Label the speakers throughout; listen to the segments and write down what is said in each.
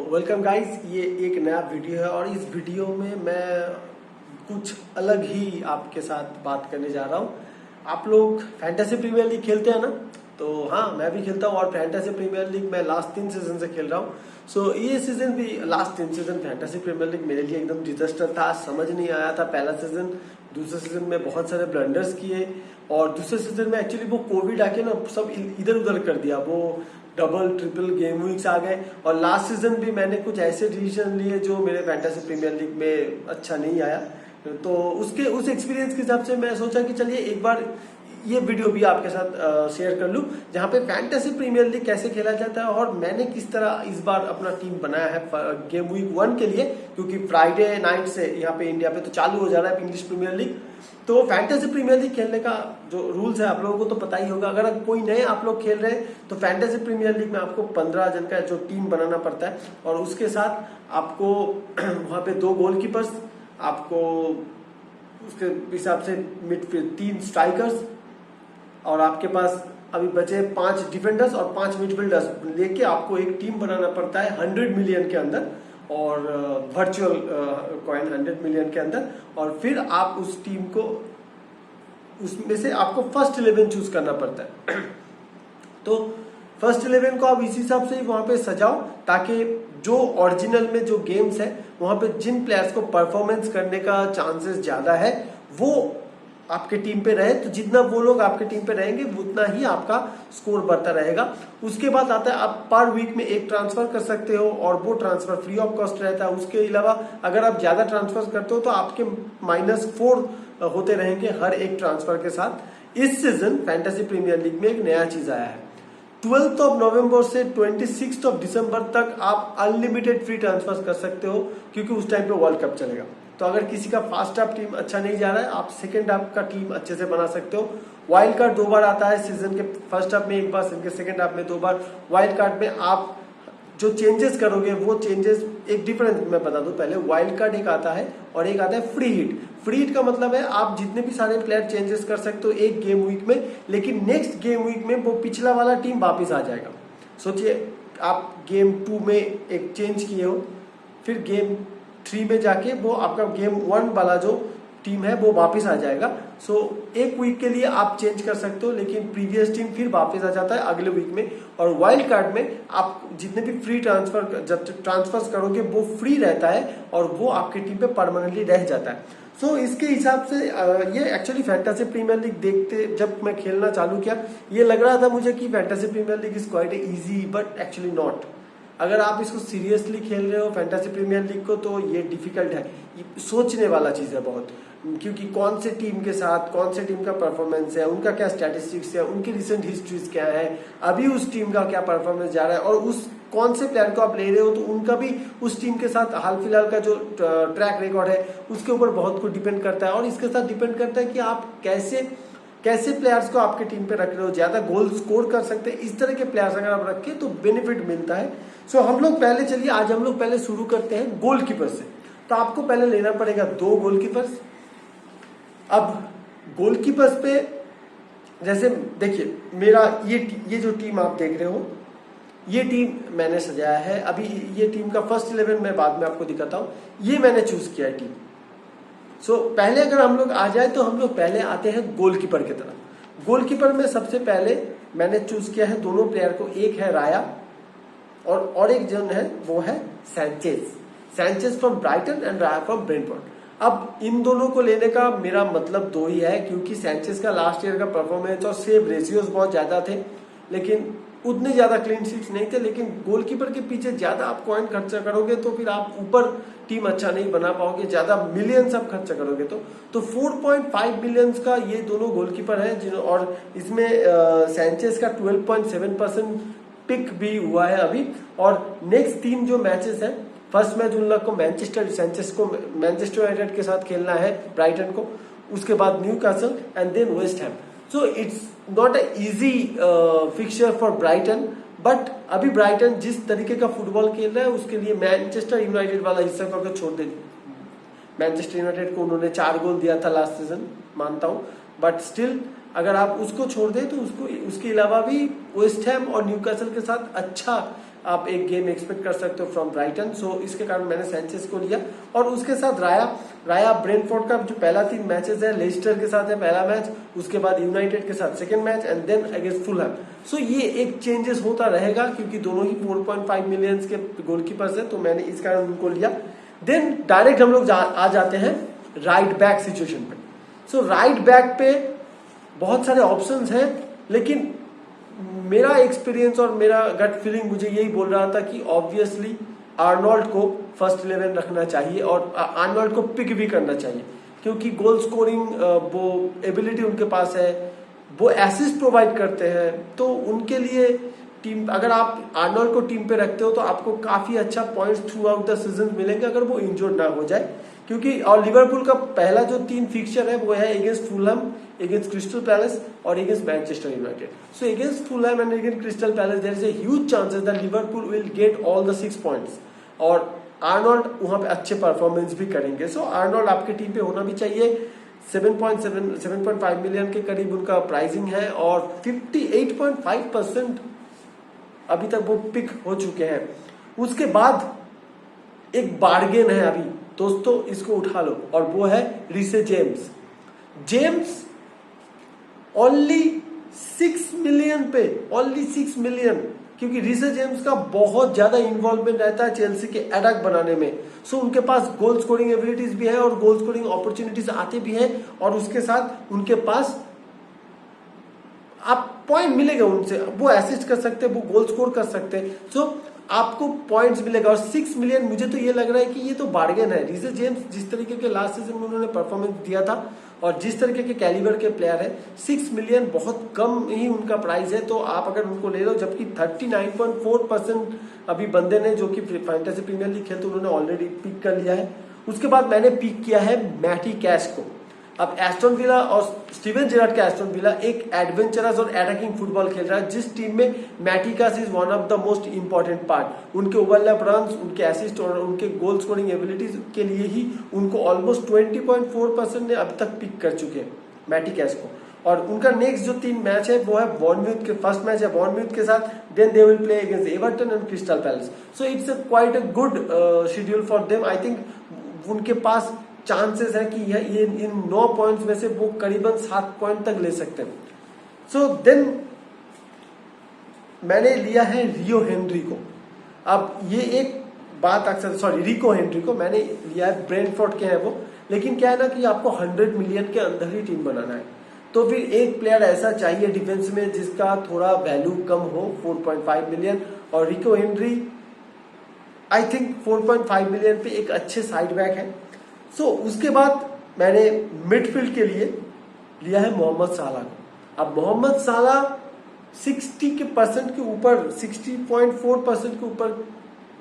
Speaker 1: Welcome guys, ये एक नया वीडियो है और इस वीडियो में मैं कुछ अलग ही आपके साथ बात करने जा रहा हूँ। आप लोग फैंटेसी प्रीमियर लीग खेलते हैं ना? तो हाँ, मैं भी खेलता हूँ और फैंटेसी प्रीमियर लीग मैं लास्ट 3 सीजन से खेल रहा हूँ। सो ये सीजन भी last 3 season fantasy premiere league मेरे लिए एकदम डिजास्टर था। समझ नहीं आया था पहला सीजन। दूसरे सीजन में बहुत सारे ब्लंडर्स किए और दूसरे सीजन में एक्चुअली वो कोविड आके ना सब इधर उधर कर दिया। वो डबल ट्रिपल गेम वीक्स आ गए और लास्ट सीजन भी मैंने कुछ ऐसे डिसीजन लिए जो मेरे फैंटेसी प्रीमियर लीग में अच्छा नहीं आया। तो उस एक्सपीरियंस के हिसाब से मैं सोचा कि चलिए एक बार ये वीडियो भी आपके साथ शेयर कर लूं, जहां पे फैंटेसी प्रीमियर लीग कैसे खेला जाता है और मैंने किस तरह इस बार अपना टीम बनाया है गेम वीक 1 के लिए, क्योंकि फ्राइडे नाइट से यहाँ पे इंडिया पे तो चालू हो जा रहा है इंग्लिश प्रीमियर लीग। तो फैंटेसी प्रीमियर लीग खेलने का जो रूल्स है आप लोगों को तो पता ही होगा। अगर कोई नए आप लोग खेल रहे हैं तो फैंटेसी प्रीमियर लीग में आपको 15 जन का जो टीम बनाना पड़ता है और उसके साथ आपको वहां पे 2 गोलकीपर्स, आपको उसके हिसाब से मिडफील्ड 3 स्ट्राइकर्स और आपके पास अभी बचे 5 डिफेंडर्स और 5 मिडफील्डर्स लेके आपको एक टीम बनाना पड़ता है 100 मिलियन के अंदर और वर्चुअल कॉइन 100 मिलियन के अंदर। और फिर आप उस टीम को, उसमें से आपको फर्स्ट 11 चूज करना पड़ता है। तो फर्स्ट 11 को आप इसी हिसाब से ही वहां पे सजाओ ताकि जो ओरिजिनल में जो गेम्स है वहां पे जिन प्लेयर्स को परफॉर्मेंस करने का चांसेस ज्यादा है वो आपके टीम पे रहे। तो जितना वो लोग आपके टीम पे रहेंगे उतना ही आपका स्कोर बढ़ता रहेगा। उसके बाद आता है आप पर वीक में एक ट्रांसफर कर सकते हो और वो ट्रांसफर फ्री ऑफ कॉस्ट रहता है। उसके अलावा अगर आप ज्यादा ट्रांसफर करते हो तो आपके -4 होते रहेंगे हर एक ट्रांसफर के साथ। इस सीजन फैंटेसी प्रीमियर लीग में एक नया चीज आया है। 12 नवंबर से 26 दिसंबर तक आप अनलिमिटेड फ्री ट्रांसफर कर सकते हो, क्योंकि उस टाइम पे वर्ल्ड कप चलेगा। तो अगर किसी का फर्स्ट हाफ टीम अच्छा नहीं जा रहा है, आप सेकंड हाफ का टीम अच्छे से बना सकते हो। वाइल्ड कार्ड 2 बार आता है सीजन के फर्स्ट हाफ में, एक बार सीजन के सेकंड हाफ में 2 बार। वाइल्ड कार्ड में आप जो चेंजेस करोगे वो चेंजेस एक डिफरेंस मैं बता दूं पहले। वाइल्ड कार्ड एक आता है और एक आता है फ्री हिट। फ्री हिट का मतलब है आप जितने भी सारे प्लेयर चेंजेस कर सकते हो एक गेम वीक में, लेकिन नेक्स्ट गेम वीक में वो पिछला वाला टीम वापस आ जाएगा। सोचिए आप गेम 2 में एक चेंज किए हो, फिर गेम 3 में जाके वो आपका गेम 1 वाला जो टीम है वो वापस आ जाएगा। सो एक वीक के लिए आप चेंज कर सकते हो, लेकिन प्रीवियस टीम फिर वापस आ जाता है अगले वीक में। और वाइल्ड कार्ड में आप जितने भी फ्री ट्रांसफर करोगे वो फ्री रहता है और वो आपकी टीम पे परमानेंटली रह जाता है। सो इसके हिसाब से ये एक्चुअली फैंटेसी प्रीमियर लीग देखते जब मैं खेलना चालू किया, ये लग रहा था मुझे कि fantasy premiere league is quite easy, but actually not. अगर आप इसको सीरियसली खेल रहे हो फैंटेसी प्रीमियर लीग को तो ये डिफिकल्ट है, ये सोचने वाला चीज है बहुत, क्योंकि कौन से टीम के साथ कौन से टीम का परफॉर्मेंस है, उनका क्या स्टैटिस्टिक्स है, उनकी रिसेंट हिस्ट्रीज क्या है, अभी उस टीम का क्या परफॉर्मेंस जा रहा है और उस कौन से प्लेयर को आप ले रहे हो तो उनका भी उस टीम के साथ हाल फिलहाल का जो ट्रैक रिकॉर्ड है उसके ऊपर बहुत कुछ डिपेंड करता है। और इसके साथ डिपेंड करता है कि आप कैसे प्लेयर्स को आपके टीम पे रख रहे हो, ज्यादा गोल स्कोर कर सकते हैं इस तरह के प्लेयर्स अगर आप रखे तो बेनिफिट मिलता है। सो हम लोग पहले चलिए आज हम लोग पहले शुरू करते हैं गोलकीपर से। तो आपको पहले लेना पड़ेगा 2 गोलकीपर्स। अब गोलकीपर्स पे जैसे देखिए मेरा ये जो टीम आप देख रहे हो ये टीम मैंने सजाया है। अभी ये टीम का फर्स्ट 11 मैं बाद में आपको दिखाता हूं। ये मैंने चूज किया है टीम। सो पहले अगर हम लोग आ जाए तो हम लोग पहले आते हैं गोलकीपर की तरफ। गोलकीपर में सबसे पहले मैंने चूज किया है दोनों प्लेयर को, एक है राया और एक जो है वो है Sanchez from Brighton and Raya from Brentford. अब इन दोनों को लेने का मेरा मतलब 2 ही है, क्योंकि सैंचेज का लास्ट ईयर का परफॉर्मेंस और सेव रेशियोज बहुत ज्यादा थे, लेकिन उतने ज्यादा क्लीन शीट्स नहीं थे। लेकिन गोलकीपर के पीछे ज्यादा आप कॉइन खर्चा करोगे तो फिर आप ऊपर टीम अच्छा नहीं बना पाओगे, ज्यादा मिलियंस आप खर्चा करोगे तो 4.5 मिलियंस का ये दोनों गोलकीपर है। और इसमें सैंचेज का 12.7% पिक भी हुआ है अभी। और नेक्स्ट 3 जो मैचेस हैं, फर्स्ट मैच उन लोग को मैनचेस्टर यूनाइटेड के साथ खेलना है, ब्राइटन को, उसके बाद Newcastle and then West Ham. So it's not a easy fixture for Brighton, but अभी ब्राइटन जिस तरीके का फुटबॉल खेल रहा है उसके लिए मैनचेस्टर यूनाइटेड वाला हिस्सा को अगर छोड़ दे, मैनचेस्टर यूनाइटेड को उन्होंने 4 गोल दिया था लास्ट सीजन, मानता हूं, बट स्टिल अगर आप उसको छोड़ दे तो उसके अलावा भी वेस्ट हैम और न्यूकासल के साथ अच्छा आप एक गेम एक्सपेक्ट कर सकते हो फ्रॉम ब्राइटन। सो इसके कारण मैंने सैंचेज को लिया और उसके साथ राया ब्रेंटफोर्ड का जो पहला 3 मैचेस है, लेस्टर के साथ है पहला मैच, उसके बाद यूनाइटेड के साथ second match and then against Fulham. So ये एक चेंजेस होता रहेगा क्योंकि दोनों ही 4.5 मिलियन के गोलकीपर्स है, तो मैंने इस कारण उनको लिया। देन डायरेक्ट हम लोग आ जाते हैं राइट बैक सिचुएशन पे। सो राइट बैक पे बहुत सारे ऑप्शंस हैं, लेकिन मेरा एक्सपीरियंस और मेरा गट फीलिंग मुझे यही बोल रहा था कि ऑब्वियसली आर्नोल्ड को फर्स्ट 11 रखना चाहिए और आर्नोल्ड को पिक भी करना चाहिए क्योंकि गोल स्कोरिंग वो एबिलिटी उनके पास है, वो एसिस्ट प्रोवाइड करते हैं। तो उनके लिए टीम, अगर आप आर्नोल्ड को टीम पे रखते हो तो आपको काफी अच्छा points through out the season मिलेंगे अगर वो इंजर्ड ना हो जाए। क्योंकि और लिवरपूल का पहला जो 3 फिक्सचर है वो है against Fulham, against Crystal Palace और against Manchester United. So against Fulham and against Crystal Palace there is a huge chances that Liverpool will get all the 6 points और आर्नोल्ड वहां पे अच्छे परफॉर्मेंस भी करेंगे। सो आर्नोल्ड आपके टीम पे होना भी चाहिए। 7.5 मिलियन के करीब उनका प्राइसिंग है और 58.5% अभी तक वो पिक हो चुके हैं। उसके बाद एक बार्गेन है अभी दोस्तों, इसको उठा लो और वो है रीसे जेम्स ओनली 6 मिलियन पे, ओनली 6 मिलियन, क्योंकि रीसे जेम्स का बहुत ज्यादा इन्वॉल्वमेंट रहता है चेल्सी के अटैक बनाने में। सो उनके पास गोल स्कोरिंग एबिलिटीज भी है और गोल स्कोरिंग अपॉर्चुनिटीज आते भी हैं और उसके साथ उनके पास आप पॉइंट मिलेगा उनसे, वो असिस्ट कर सकते हैं, वो गोल स्कोर कर सकते हैं। सो आपको पॉइंट्स मिलेगा और 6 मिलियन मुझे तो ये लग रहा है कि ये तो बार्गेन है। रीसे जेम्स जिस तरीके के लास्ट सीजन में उन्होंने परफॉर्मेंस दिया था और जिस तरीके के कैलिबर के प्लेयर है, 6 मिलियन बहुत कम ही उनका प्राइस है। तो आप अगर उनको ले लो, जबकि 39.4% अभी बंदे ने जो कि फैंटेसी प्रीमियर लीग खेलते उन्होंने ऑलरेडी पिक कर लिया है। उसके बाद मैंने पिक किया है मैटी कैश को। अब एस्टन विला और स्टीवन जेरार्ड का एस्टन विला एक एडवेंचरस और अटैकिंग फुटबॉल खेल रहा है, जिस टीम में Matty Cash is one of the most important part. उनके ओवरलैप रन्स, उनके असिस्ट और उनके गोल स्कोरिंग एबिलिटीज के लिए ही उनको ऑलमोस्ट 20.4% ने अब तक पिक कर चुके हैं मैटिकास को। और उनका नेक्स्ट जो 3 मैच है वो है बॉर्नम्यूथ के, फर्स्ट मैच है बॉर्नम्यूथ के साथ, then they will play against Everton and Crystal Palace. So it's quite a good schedule for them. I think उनके पास चांसेस है कि ये इन 9 पॉइंट्स में से वो करीबन 7 पॉइंट तक ले सकते हैं। सो देन मैंने लिया है रियो हेनरी को। अब ये एक बात अक्सर, रिको हेनरी को मैंने लिया है, ब्रेंटफोर्ड के हैं वो, लेकिन क्या है ना कि आपको 100 मिलियन के अंदर ही टीम बनाना है, तो फिर एक प्लेयर ऐसा चाहिए डिफेंस में जिसका थोड़ा वैल्यू कम हो, 4.5 मिलियन। और रिको हेनरी आई थिंक 4.5 मिलियन पे एक अच्छे साइड बैक है। सो उसके बाद मैंने मिडफील्ड के लिए लिया है मोहम्मद साला को। अब मोहम्मद साला 60% के ऊपर, 60.4% के ऊपर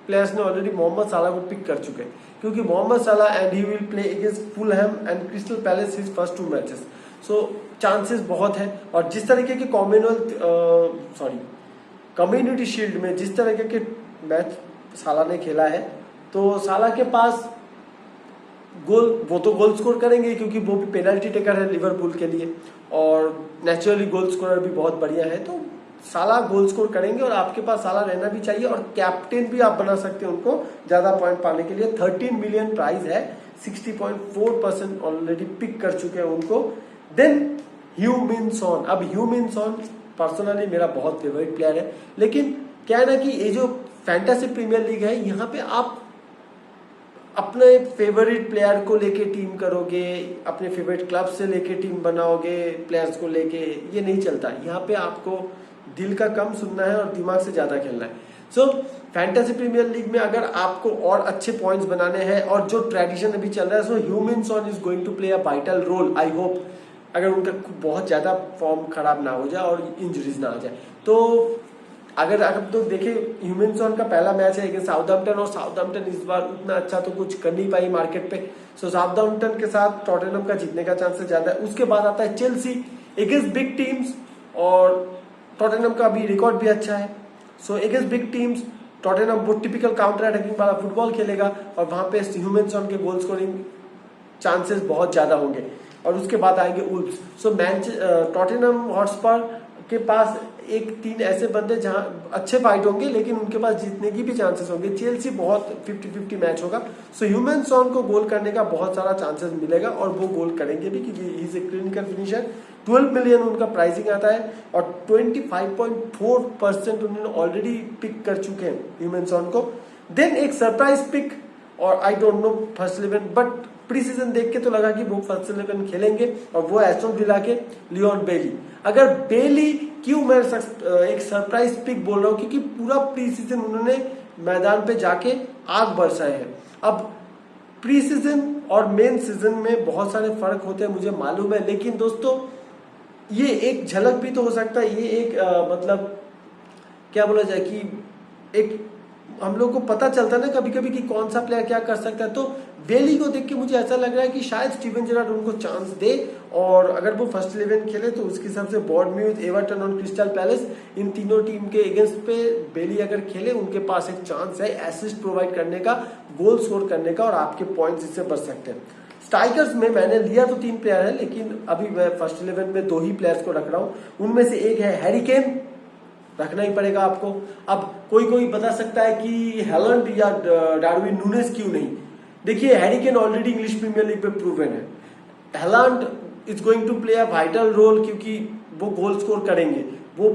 Speaker 1: प्लेयर्स ने ऑलरेडी मोहम्मद साला को पिक कर चुके हैं, क्योंकि मोहम्मद साला and he will play against Fulham and Crystal palace his first 2 matches. So chances बहुत है। और जिस तरीके के कम्युनिटी शील्ड में जिस तरीके के मैच साला ने खेला है, तो साला के पास वो तो गोल स्कोर करेंगे क्योंकि वो भी पेनल्टी टेकर है लिवरपूल के लिए और नेचुरली गोल स्कोरर भी बहुत बढ़िया है। तो साला गोल स्कोर करेंगे और आपके पास साला रहना भी चाहिए और कैप्टन भी आप बना सकते हैं उनको ज्यादा पॉइंट पाने के लिए। 13 मिलियन प्राइस है, 60.4% ऑलरेडी पिक कर चुके हैं उनको। देन ह्यू मिन सॉन। अब ह्यू मिन सॉन पर्सनली मेरा बहुत फेवरेट प्लेयर है, लेकिन क्या है ना कि ये जो फैंटेसी प्रीमियर लीग है, यहाँ पे आप अपने फेवरेट प्लेयर को लेके टीम करोगे, अपने फेवरेट क्लब से लेके टीम बनाओगे प्लेयर्स को लेके, ये नहीं चलता। यहाँ पे आपको दिल का कम सुनना है और दिमाग से ज्यादा खेलना है। सो फैंटेसी प्रीमियर लीग में अगर आपको और अच्छे पॉइंट्स बनाने हैं और जो ट्रेडिशन अभी चल रहा है, सो ह्यू Min Son is going to play a vital role. I hope अगर उनका बहुत ज्यादा फॉर्म खराब ना हो जाए और इंजरीज ना आ जाए। तो अगर तो देखिए ह्यू मिन सॉन का पहला मैच है अगेंस्ट साउथहैम्पटन और साउथहैम्पटन इस बार उतना अच्छा तो कुछ कर नहीं पाई मार्केट पे। सो साउथहैम्पटन के साथ टॉटनहम का जीतने का चांसेस ज्यादा है। उसके बाद आता है चेल्सी अगेंस्ट बिग टीम्स और टॉटनहम का भी रिकॉर्ड भी अच्छा है। So against big teams Tottenham वो टिपिकल काउंटर अटैकिंग वाला फुटबॉल खेलेगा और वहां पे ह्यू मिन सॉन के गोल स्कोरिंग चांसेस बहुत ज्यादा होंगे। और उसके बाद आएंगे वुल्व्स। सो टॉटनहम हॉटस्पर के पास एक 3 ऐसे बंदे जहां अच्छे फाइट होंगे लेकिन उनके पास जीतने की भी चांसेस होंगे। चेल्सी बहुत 50-50 मैच होगा। सो ह्यूमन सॉन को गोल करने का बहुत सारा चांसेस मिलेगा और वो गोल करेंगे भी क्योंकि he is a clinical finisher. 12 million उनका प्राइसिंग आता है और 25.4% उन्होंने ऑलरेडी पिक कर चुके हैं ह्यूमन सॉन को। देन एक सरप्राइज पिक और I don't know first 11, but pre season देख के तो लगा कि वो फर्स्ट 11 खेलेंगे और वो एस्टन विला के लियोन बेली। अगर बेली क्यों मैं एक सरप्राइज पिक बोल रहा हूं, क्योंकि पूरा प्री सीजन उन्होंने मैदान पे जाके आग बरसाए हैं। अब प्री सीजन और मेन सीजन में बहुत सारे फर्क होते हैं मुझे मालूम है, लेकिन दोस्तों ये एक झलक भी तो हो सकता है। ये एक मतलब क्या बोला जाए कि एक हम लोग को पता चलता है ना कभी कभी कि कौन सा प्लेयर क्या कर सकता है। तो बेली को देख के मुझे ऐसा लग रहा है कि शायद स्टीवन जेरार्ड उनको चांस दे और अगर वो फर्स्ट 11 खेले तो उसके हिसाब से बोर्नमूथ, एवर्टन और क्रिस्टल पैलेस इन तीनों टीम के अगेंस्ट पे बेली अगर खेले उनके पास एक चांस है एसिस्ट प्रोवाइड करने का, गोल स्कोर करने का और आपके पॉइंट्स इससे बच सकते हैं। स्ट्राइकर्स में मैंने लिया तो 3 प्लेयर है लेकिन अभी मैं फर्स्ट 11 में 2 ही प्लेयर्स को रख रहा हूं। उनमें से एक है हैरी केन, रखना ही पड़ेगा आपको। अब कोई बता सकता है कि हैलंड या डार्विन नूनेस क्यों नहीं। देखिए Harry Kane already English Premier League पे प्रूवन है। Haaland is going to play a vital role क्योंकि वो गोल स्कोर करेंगे। वो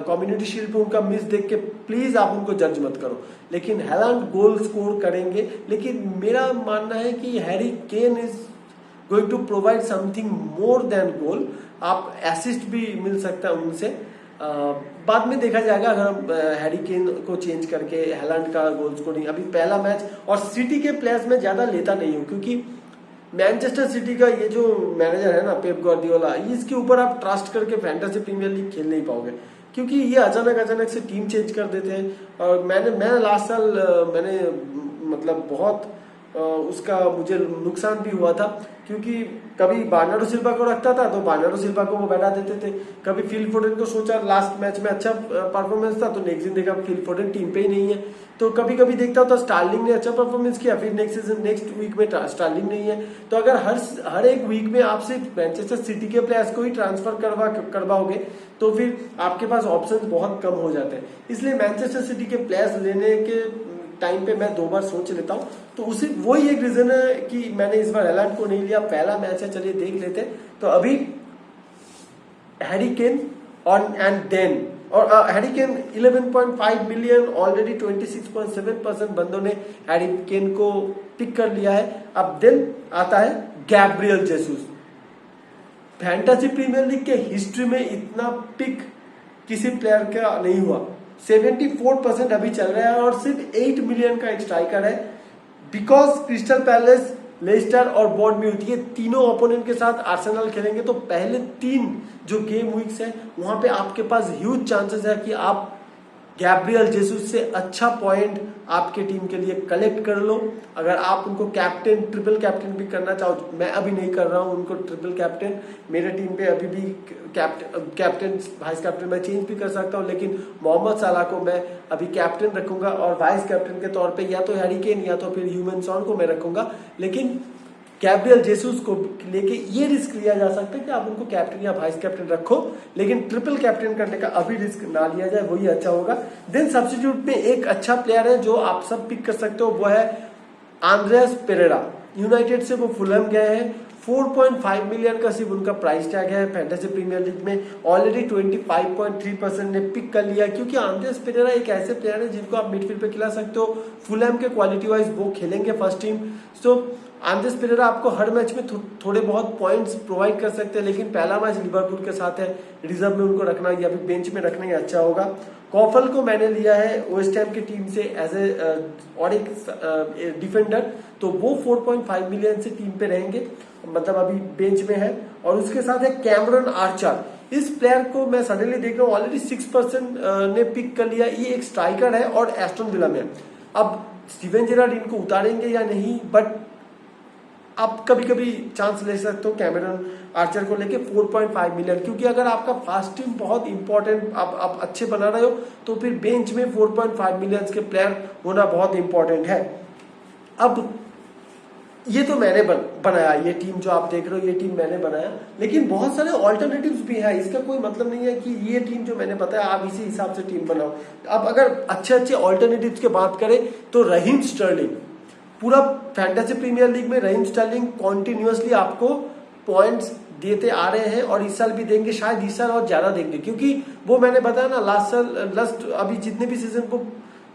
Speaker 1: कम्युनिटी शील्ड पे उनका मिस देख के प्लीज आप उनको जज मत करो, लेकिन हैलंड गोल स्कोर करेंगे। लेकिन मेरा मानना है कि Harry Kane is going to provide something more than goal. आप असिस्ट भी मिल सकता है उनसे। बाद में देखा जाएगा अगर हम हैरी केन को चेंज करके हैलंड का गोल स्कोरिंग। अभी पहला मैच और सिटी के प्लेयर्स में ज्यादा लेता नहीं हूं क्योंकि मैनचेस्टर सिटी का ये जो मैनेजर है ना पेप गार्डियोला, इसके ऊपर आप ट्रस्ट करके फैंटेसी प्रीमियर लीग खेल नहीं पाओगे क्योंकि ये अचानक से टीम चेंज कर देते हैं। और मैं लास्ट साल मैंने मतलब बहुत उसका मुझे नुकसान भी हुआ था क्योंकि कभी बार्नार्डो सिल्वा को रखता था तो बार्नार्डो सिल्वा को वो बैठा देते थे। कभी फिल फोडेन को सोचा लास्ट मैच में अच्छा परफॉर्मेंस था तो नेक्स्ट दिन देखा फिल फोडेन टीम पे ही नहीं है। तो कभी देखता होता स्टार्लिंग ने अच्छा परफॉर्मेंस किया, फिर नेक्स्ट वीक में स्टार्लिंग नहीं है। तो अगर हर एक वीक में आप सिर्फ मैनचेस्टर सिटी के प्लेयर्स को ही ट्रांसफर करवाओगे तो फिर आपके पास ऑप्शंस बहुत कम हो जाते हैं। इसलिए मैनचेस्टर सिटी के प्लेयर्स लेने के टाइम पे मैं 2 बार सोच लेता हूँ। तो उसी वही एक रीजन है कि मैंने इस बार हैलंड को नहीं लिया। पहला मैच है, चलिए देख लेते हैं। तो अभी हैरी केन एंड देन और हैरी केन 11.5 मिलियन ऑलरेडी 26.7% बंदों ने हैरी केन को पिक कर लिया है। अब देन आता है Gabriel Jesus. Fantasy premiere League के हिस्ट्री में इतना पिक किसी प्लेयर का नहीं हुआ। 74% अभी चल रहा है और सिर्फ 8 मिलियन का एक स्ट्राइकर है। बिकॉज क्रिस्टल पैलेस, लेस्टर और बोर्नमूथ ये तीनों ओपोनेंट के साथ आर्सेनल खेलेंगे तो पहले 3 जो गेम वीक्स है वहां पे आपके पास ह्यूज चांसेस है कि आप गैब्रियल जेसूस से अच्छा पॉइंट आपके टीम के लिए कलेक्ट कर लो। अगर आप उनको कैप्टन, ट्रिपल कैप्टन भी करना चाहो, मैं अभी नहीं कर रहा हूं उनको ट्रिपल कैप्टन। मेरे टीम पे अभी भी कैप्टन वाइस कैप्टन मैं चेंज भी कर सकता हूं, लेकिन मोहम्मद साला को मैं अभी कैप्टन रखूंगा और वाइस कैप्टन के तौर पे या तो हैरी केन या तो फिर ह्यूमन सॉन को मैं रखूंगा। लेकिन गैब्रियल जेसूस को लेके ये रिस्क लिया जा सकता है कि आप उनको कैप्टन या वाइस कैप्टन रखो, लेकिन ट्रिपल कैप्टन करने का अभी रिस्क ना लिया जाए, वही अच्छा होगा। देन सब्स्टिट्यूट में एक अच्छा प्लेयर है जो आप सब पिक कर सकते हो, वो है आंद्रेस पेरेरा। यूनाइटेड से वो फुलहम गए हैं। 4.5 मिलियन का सिर्फ उनका प्राइस टैग है। फैंटेसी प्रीमियर लीग में ऑलरेडी 25.3% ने पिक कर लिया क्योंकि आंद्रेस पेरेरा एक ऐसे प्लेयर है जिनको आप मिडफील्ड पे खिला सकते हो। फुलहम के क्वालिटी वाइज वो खेलेंगे फर्स्ट टीम। सो आंद्रेस पेरेरा आपको हर मैच में थोड़े बहुत पॉइंट्स प्रोवाइड कर सकते हैं, लेकिन पहला मैच लिवरपूल के साथ है, रिजर्व में उनको रखना या फिर बेंच में रखना ही अच्छा होगा। कॉफल को मैंने लिया है वेस्ट हैम की टीम से एज ए और एक डिफेंडर, तो वो 4.5 मिलियन से टीम पे रहेंगे, मतलब अभी बेंच में है। और उसके साथ है कैमरन आर्चर। इस प्लेयर को मैं सडनली देख रहा हूँ ऑलरेडी 6% ने पिक कर लिया। ये एक स्ट्राइकर है और एस्टन विला में। अब स्टीवन जेरार्ड इनको उतारेंगे या नहीं, बट आप कभी चांस ले सकते हो कैमरन आर्चर को लेके 4.5 मिलियन, क्योंकि अगर आपका फास्ट टीम बहुत इंपॉर्टेंट आप अच्छे बना रहे हो तो फिर बेंच में 4.5 मिलियन के प्लेयर होना बहुत इंपॉर्टेंट है। अब ये तो मैंने बनाया, ये टीम जो आप देख रहे हो ये टीम मैंने बनाया, लेकिन बहुत सारे ऑल्टरनेटिव्स भी है। इसका कोई मतलब नहीं है कि ये टीम जो मैंने बताया आप इसी हिसाब से टीम बनाओ। अब अगर अच्छे अच्छे ऑल्टरनेटिव्स की बात करें तो रहीम स्टर्लिंग, पूरा फैंटेसी प्रीमियर लीग में रहीम स्टर्लिंग कॉन्टिन्यूसली आपको पॉइंट्स देते आ रहे हैं और इस साल भी देंगे, शायद इस साल और ज्यादा देंगे, क्योंकि वो मैंने बताया ना लास्ट अभी जितने भी सीजन को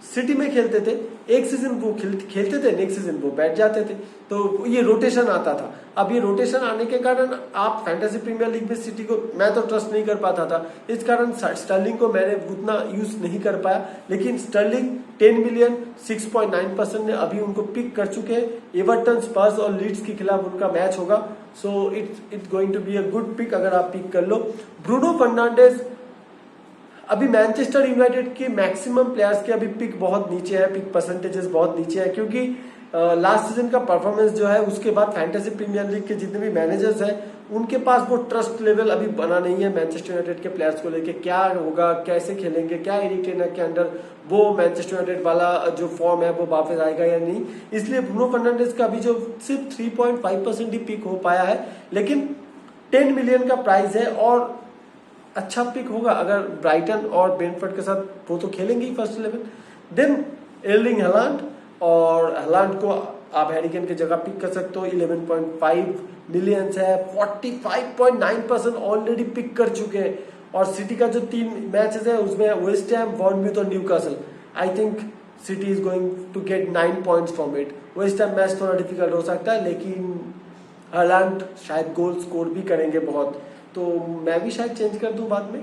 Speaker 1: सिटी में खेलते थे, एक सीजन वो खेलते थे, नेक्स्ट सीजन वो बैठ जाते थे, तो ये रोटेशन आता था। अब ये रोटेशन आने के कारण आप फैंटेसी प्रीमियर लीग में सिटी को मैं तो ट्रस्ट नहीं कर पाता था, इस कारण स्टर्लिंग को मैंने उतना यूज नहीं कर पाया। लेकिन स्टर्लिंग 10 मिलियन 6.9% ने अभी उनको पिक कर चुके हैं। एवर्टन, स्पर्स और लीड्स के खिलाफ उनका मैच होगा, so it's going to be a good pick अगर आप पिक कर लो। ब्रूनो फर्नांडिस, अभी मैनचेस्टर यूनाइटेड के मैक्सिमम प्लेयर्स के अभी पिक बहुत नीचे है, पिक परसेंटेजेस बहुत नीचे है, क्योंकि लास्ट सीजन का परफॉर्मेंस जो है उसके बाद फैंटेसी प्रीमियर लीग के जितने भी मैनेजर्स हैं उनके पास वो ट्रस्ट लेवल अभी बना नहीं है मैनचेस्टर यूनाइटेड के प्लेयर्स को लेके, क्या होगा, कैसे खेलेंगे, क्या एरिक टेनर के अंडर वो मैनचेस्टर यूनाइटेड वाला जो फॉर्म है वो वापस आएगा या नहीं। इसलिए ब्रूनो फर्नांडिस का अभी जो सिर्फ 3.5% ही पिक हो पाया है, लेकिन 10 मिलियन का प्राइस है और अच्छा पिक होगा अगर ब्राइटन और ब्रेंटफोर्ड के साथ वो तो खेलेंगे ही फर्स्ट 11। देन एर्लिंग हालैंड, और हालैंड को आप हैरी केन की जगह पिक कर सकते हो, 11.5 मिलियन है, 45.9% ऑलरेडी पिक कर चुके हैं। और सिटी का जो 3 मैचेस है उसमें वेस्ट हैम, बॉर्नमूथ और Newcastle, I think City is going to get 9 points from it. West Ham match थोड़ा डिफिकल्ट हो सकता है, लेकिन हालैंड शायद गोल स्कोर भी करेंगे बहुत, तो मैं भी शायद चेंज कर दूं बाद में,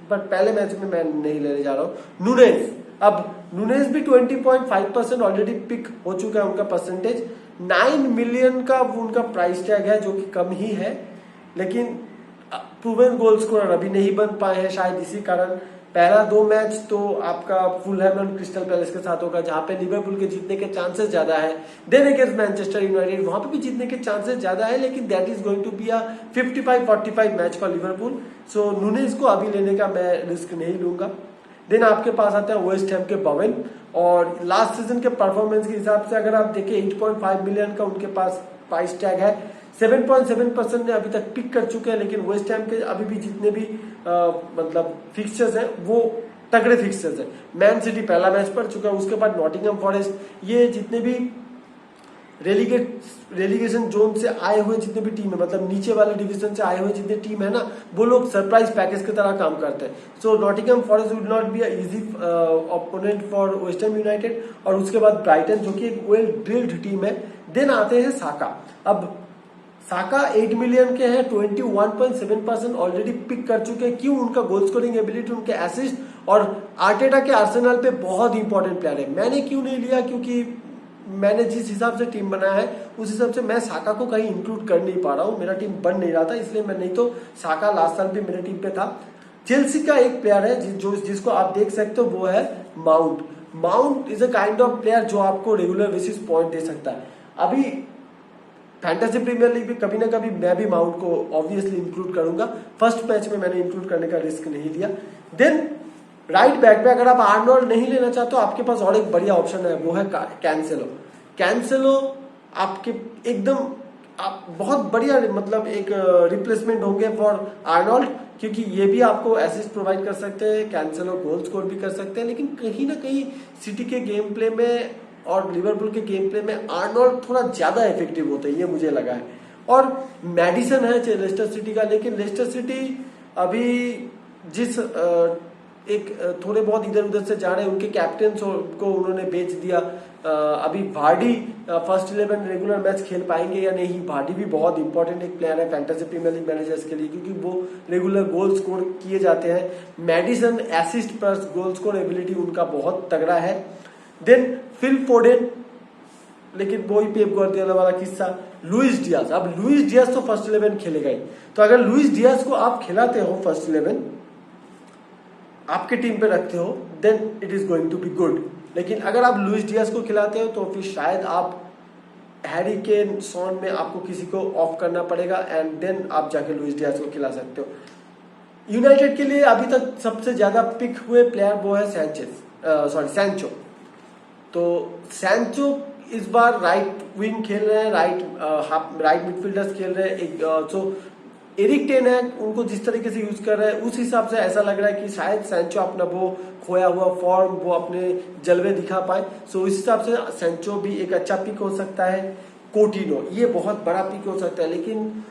Speaker 1: बट पहले मैच में मैं नहीं लेने जा रहा हूं। नूनेज, अब नूनेज भी 20.5% ऑलरेडी पिक हो चुका है उनका परसेंटेज। 9 मिलियन का उनका प्राइस टैग है जो कि कम ही है, लेकिन प्रूवन गोल स्कोरर अभी नहीं बन पाए हैं, शायद इसी कारण। पहला 2 मैच तो आपका फुलहैम और क्रिस्टल पैलेस के साथ होगा जहां पे लिवरपूल के जीतने के चांसेस ज्यादा है। देन अगेंस्ट मैनचेस्टर यूनाइटेड वहां पे भी जीतने के चांसेस ज्यादा है, लेकिन that is going to be a 55-45 match for Liverpool, so Nunez को अभी लेने का मैं रिस्क नहीं लूंगा। देन आपके पास आता है वेस्ट हैम के बोवेन, और लास्ट सीजन के परफॉर्मेंस के हिसाब से अगर आप देखें 8.5 मिलियन का उनके पास प्राइस टैग है, 7.7% ने अभी तक पिक कर चुके हैं। लेकिन वेस्ट हैम के अभी भी जितने भी मतलब फिक्सचर्स हैं वो तगड़े फिक्सचर्स हैं। मैन सिटी पहला मैच पड़ चुका है, उसके बाद नॉटिंघम फॉरेस्ट, ये जितने भी रेलीगेशन जोन से आए हुए जितने भी टीम है, मतलब नीचे वाले डिवीजन से आए हुए जितने टीम है ना, वो लोग सरप्राइज पैकेज की तरह काम करते हैं। So Nottingham Forest would not be a easy opponent for West Ham United. और उसके बाद ब्राइटन जो कि एक वेल ड्रिल्ड टीम है। देन आते हैं साका। अब साका 8 मिलियन के हैं, 21.7% ऑलरेडी पिक कर चुके हैं। क्यों? उनका गोल स्कोरिंग एबिलिटी, उनके असिस्ट और आर्टेटा के आर्सेनल पे बहुत इंपॉर्टेंट प्लेयर है। मैंने क्यों नहीं लिया? क्योंकि मैंने जिस हिसाब से टीम बनाया है उस हिसाब से मैं साका को कहीं इंक्लूड कर नहीं पा रहा हूं, मेरा टीम बन नहीं रहा था, इसलिए मैं, नहीं तो साका लास्ट साल भी मेरे टीम पे था। चेल्सी का एक प्लेयर है जिसको आप देख सकते हो, वो है mount. Mount is a kind of player जो आपको रेगुलर बेसिस पॉइंट दे सकता है। अभी फैंटेसी प्रीमियर लीग में कभी ना कभी मैं भी माउंट को ऑब्वियसली इंक्लूड करूंगा। फर्स्ट मैच में मैंने इंक्लूड करने का रिस्क नहीं लिया। देन राइट बैक पे अगर आप आर्नोल्ड नहीं लेना चाहते हो, आपके पास और एक बढ़िया ऑप्शन है, वो है कैंसेलो। कैंसेलो आपके एकदम आप बहुत बढ़िया मतलब एक रिप्लेसमेंट होंगे फॉर आर्नोल्ड, क्योंकि ये भी आपको असिस्ट प्रोवाइड कर सकते हैं, कैंसेलो गोल स्कोर भी कर सकते हैं। लेकिन कहीं ना कहीं सिटी के गेम प्ले में और लिवरपूल के गेम प्ले में आर्नोल्ड थोड़ा ज्यादा इफेक्टिव होता है, ये मुझे लगा है। और मैडिसन है लेस्टर सिटी का, लेकिन लेस्टर सिटी अभी जिस एक थोड़े बहुत इधर उधर से जा रहे हैं, उनके कैप्टन को उन्होंने बेच दिया। अभी वार्डी फर्स्ट 11 रेगुलर मैच खेल पाएंगे या नहीं? वार्डी भी बहुत इंपॉर्टेंट एक प्लेयर है फैंटेसी प्रीमियर लीग मैनेजर्स के लिए, क्योंकि वो रेगुलर गोल स्कोर किए जाते हैं। Maddison assist plus goal score ability उनका बहुत तगड़ा है। देन फिल फोडेन, लेकिन वो ही पेप गार्डियोला वाला किस्सा। लुइस डियाज, अब लुइस डियाज तो फर्स्ट 11 खेलेगा ही, तो अगर लुइस डियाज को आप खिलाते हो फर्स्ट 11 आपके टीम पे रखते हो, then it is going to be good. लेकिन अगर आप लुइस डियाज को खिलाते हो तो फिर शायद आप हैरी केन, सॉन में आपको किसी को ऑफ करना पड़ेगा, एंड देन आप जाके लुइस डियाज को खिला सकते हो। यूनाइटेड के लिए अभी तक सबसे ज्यादा पिक हुए प्लेयर वो है सैंचो। तो सैंचो इस बार राइट विंग खेल रहे हैं, राइट मिडफील्डर्स खेल रहे हैं। सो एरिक टेन है, उनको जिस तरीके से यूज कर रहे हैं उस हिसाब से ऐसा लग रहा है कि शायद सैंचो अपना वो खोया हुआ फॉर्म वो अपने जलवे दिखा पाए। सो इस हिसाब से सैंचो भी एक अच्छा पिक हो सकता है। कोटिनो ये बहुत बड़ा पिक हो सकता है, लेकिन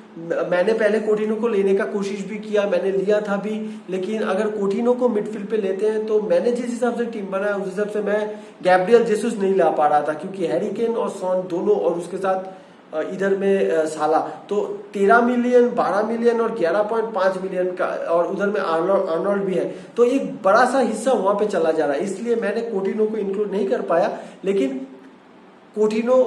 Speaker 1: मैंने पहले कोटिनो को लेने का कोशिश भी किया, मैंने लिया था भी, लेकिन अगर कोटिनो को मिडफील्ड पे लेते हैं तो मैंने जिस हिसाब से टीम बनाया उस हिसाब से मैं गैब्रियल जेसुस नहीं ला पा रहा था, क्योंकि हैरी केन और सॉन दोनों और उसके साथ इधर में साला तो 13 मिलियन, 12 मिलियन और 11.5 मिलियन का, और उधर में आर्नोल्ड भी है, तो एक बड़ा सा हिस्सा वहां पे चला जा रहा है, इसलिए मैंने कोटिनो को इंक्लूड नहीं कर पाया। लेकिन कोटिनो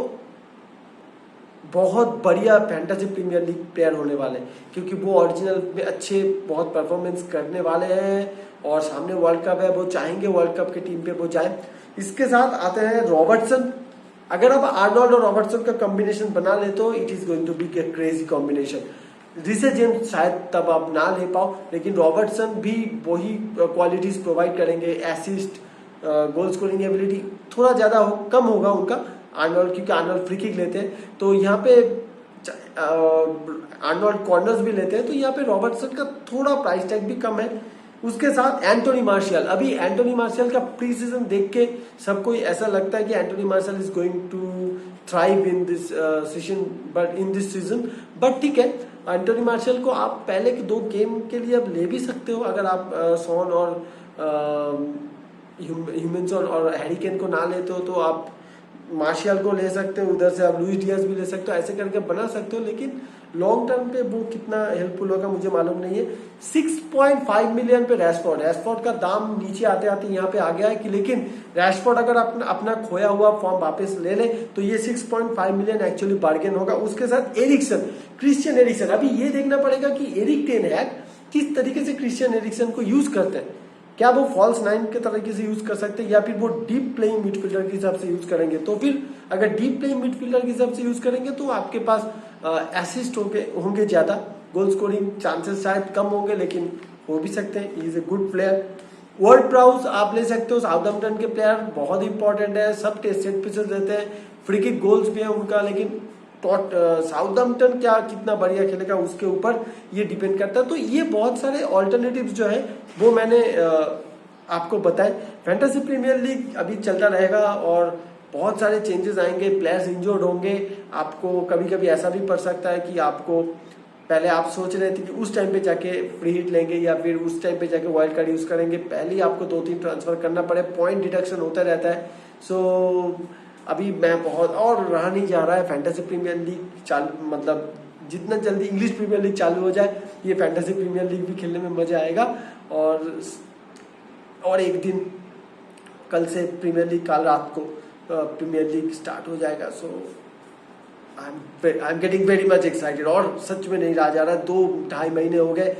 Speaker 1: बहुत बढ़िया फैंटेसी प्रीमियर लीग प्लेयर होने वाले, क्योंकि वो ओरिजिनल में अच्छे बहुत परफॉर्मेंस करने वाले हैं और सामने वर्ल्ड कप है, वो चाहेंगे वर्ल्ड कप की टीम पे वो जाए। इसके साथ आते हैं रॉबर्टसन। अगर आप आर्नोल्ड और रॉबर्टसन का कॉम्बिनेशन बना ले तो it is going to be a crazy combination. Reece James शायद तब आप ना ले पाओ, लेकिन रॉबर्टसन भी वही क्वालिटीज प्रोवाइड करेंगे, एसिस्ट, गोल स्कोरिंग एबिलिटी थोड़ा ज्यादा कम होगा उनका आर्नोल्ड, क्योंकि आर्नोल्ड फ्री किक लेते हैं, तो यहाँ पे आर्नोल्ड कॉर्नर्स भी लेते हैं, तो यहाँ पे रॉबर्टसन का थोड़ा प्राइस टैग भी कम है। उसके साथ एंटोनी मार्शियल, अभी एंटोनी मार्शियल का प्री सीजन देख के सबको ऐसा लगता है कि Anthony Martial is going to thrive in this season, but in this season, but ठीक है, एंटोनी मार्शियल को आप पहले के 2 गेम के लिए अब ले भी सकते हो, अगर आप सॉन और ह्यूमनसन और हैरी केन को ना लेते हो तो आप मार्शियल को ले सकते हो, उधर से आप लुइस डियाज भी ले सकते हो, ऐसे करके बना सकते हो, लेकिन लॉन्ग टर्म पे वो कितना हेल्पफुल होगा मुझे मालूम नहीं है। 6.5 मिलियन पे रैशफोर्ड का दाम नीचे आते आते यहाँ पे आ गया है कि, लेकिन रैशफोर्ड अगर अपना खोया हुआ फॉर्म वापस ले ले तो ये 6.5 मिलियन एक्चुअली बार्गेन होगा। उसके साथ एरिक्सन, क्रिश्चियन एरिक्सन, अभी ये देखना पड़ेगा कि एरिक टेन हैग किस तरीके से क्रिश्चियन एरिक्सन को यूज करते हैं, क्या वो फॉल्स 9 के तरीके से यूज कर सकते हैं या फिर वो डीप प्लेइंग मिडफील्डर के हिसाब से यूज करेंगे। तो फिर अगर डीप प्लेइंग मिडफील्डर के हिसाब से यूज करेंगे तो आपके पास असिस्ट होंगे ज्यादा, गोल स्कोरिंग चांसेस शायद कम होंगे, लेकिन हो भी सकते हैं। He is a good player. Word प्राउस आप ले सकते हो, साउथहैम्पटन के प्लेयर बहुत इंपॉर्टेंट है, सब टेस्ट सेट पीसेस देते हैं, फ्री किक गोल्स भी है उनका, लेकिन साउथहैम्पटन क्या कितना बढ़िया खेलेगा उसके ऊपर ये डिपेंड करता है। तो ये बहुत सारे ऑल्टरनेटिव्स जो है वो मैंने आपको बताए। फैंटेसी प्रीमियर लीग अभी चलता रहेगा और बहुत सारे चेंजेस आएंगे, प्लेयर्स इंजर्ड होंगे, आपको कभी कभी ऐसा भी पड़ सकता है कि आपको पहले आप सोच रहे थे कि उस टाइम पे जाके फ्री हिट लेंगे या फिर उस टाइम पे जाके वाइल्ड कार्ड यूज करेंगे, पहले ही आपको 2-3 ट्रांसफर करना पड़े, पॉइंट डिडक्शन होता रहता है। सो अभी मैं बहुत और रहा नहीं जा रहा है फैंटेसी प्रीमियर लीग चालू, मतलब जितना जल्दी इंग्लिश प्रीमियर लीग चालू हो जाए ये फैंटेसी प्रीमियर लीग भी खेलने में मजा आएगा। और एक दिन कल से प्रीमियर लीग, कल रात को प्रीमियर लीग स्टार्ट हो जाएगा। So I am getting very much excited, और सच में नहीं रहा जा रहा है, 2-2.5 महीने हो गए